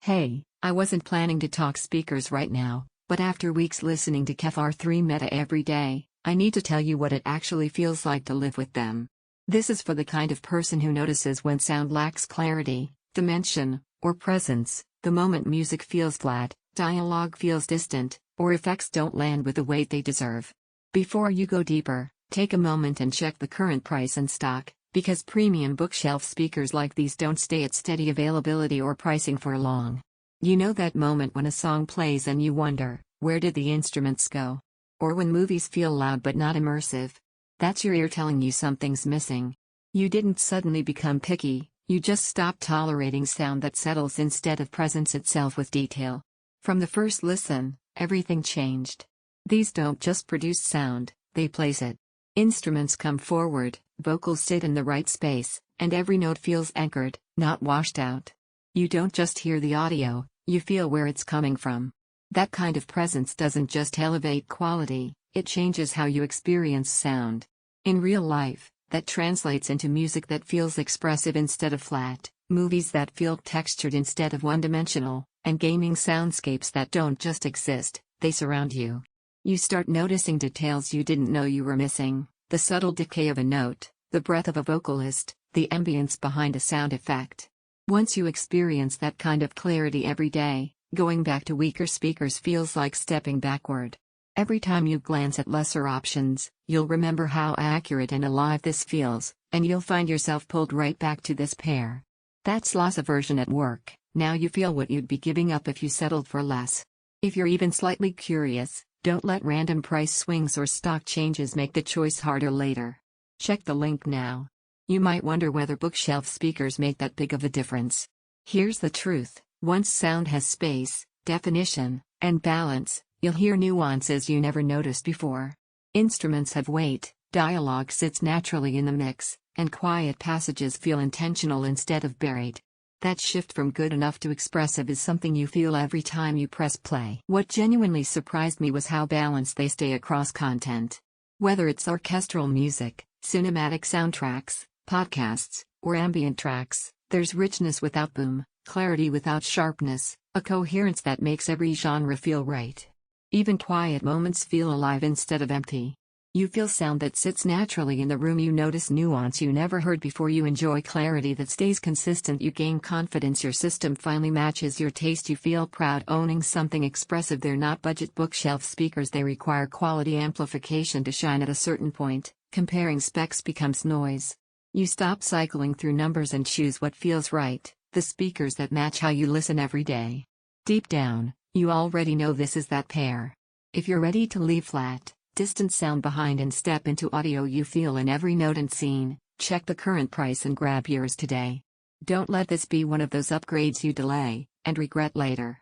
Hey, I wasn't planning to talk speakers right now, but after weeks listening to KEF R3 Meta every day, I need to tell you what it actually feels like to live with them. This is for the kind of person who notices when sound lacks clarity, dimension, or presence, the moment music feels flat, dialogue feels distant, or effects don't land with the weight they deserve. Before you go deeper, take a moment and check the current price and stock, because premium bookshelf speakers like these don't stay at steady availability or pricing for long. You know that moment when a song plays and you wonder, where did the instruments go? Or when movies feel loud but not immersive? That's your ear telling you something's missing. You didn't suddenly become picky, you just stopped tolerating sound that settles instead of presents itself with detail. From the first listen, everything changed. These don't just produce sound, they place it. Instruments come forward, vocals sit in the right space, and every note feels anchored, not washed out. You don't just hear the audio, you feel where it's coming from. That kind of presence doesn't just elevate quality, it changes how you experience sound. In real life, that translates into music that feels expressive instead of flat, movies that feel textured instead of one-dimensional, and gaming soundscapes that don't just exist, they surround you. You start noticing details you didn't know you were missing, the subtle decay of a note, the breath of a vocalist, the ambience behind a sound effect. Once you experience that kind of clarity every day, going back to weaker speakers feels like stepping backward. Every time you glance at lesser options, you'll remember how accurate and alive this feels, and you'll find yourself pulled right back to this pair. That's loss aversion at work. Now you feel what you'd be giving up if you settled for less. If you're even slightly curious, don't let random price swings or stock changes make the choice harder later. Check the link now. You might wonder whether bookshelf speakers make that big of a difference. Here's the truth: once sound has space, definition, and balance, you'll hear nuances you never noticed before. Instruments have weight, dialogue sits naturally in the mix, and quiet passages feel intentional instead of buried. That shift from good enough to expressive is something you feel every time you press play. What genuinely surprised me was how balanced they stay across content. Whether it's orchestral music, cinematic soundtracks, podcasts, or ambient tracks, there's richness without boom, clarity without sharpness, a coherence that makes every genre feel right. Even quiet moments feel alive instead of empty. You feel sound that sits naturally in the room, you notice nuance you never heard before, you enjoy clarity that stays consistent, you gain confidence, your system finally matches your taste, you feel proud owning something expressive. They're not budget bookshelf speakers, they require quality amplification to shine. At a certain point, comparing specs becomes noise. You stop cycling through numbers and choose what feels right, the speakers that match how you listen every day. Deep down, you already know this is that pair. If you're ready to leave flat, distant sound behind and step into audio you feel in every note and scene, check the current price and grab yours today. Don't let this be one of those upgrades you delay and regret later.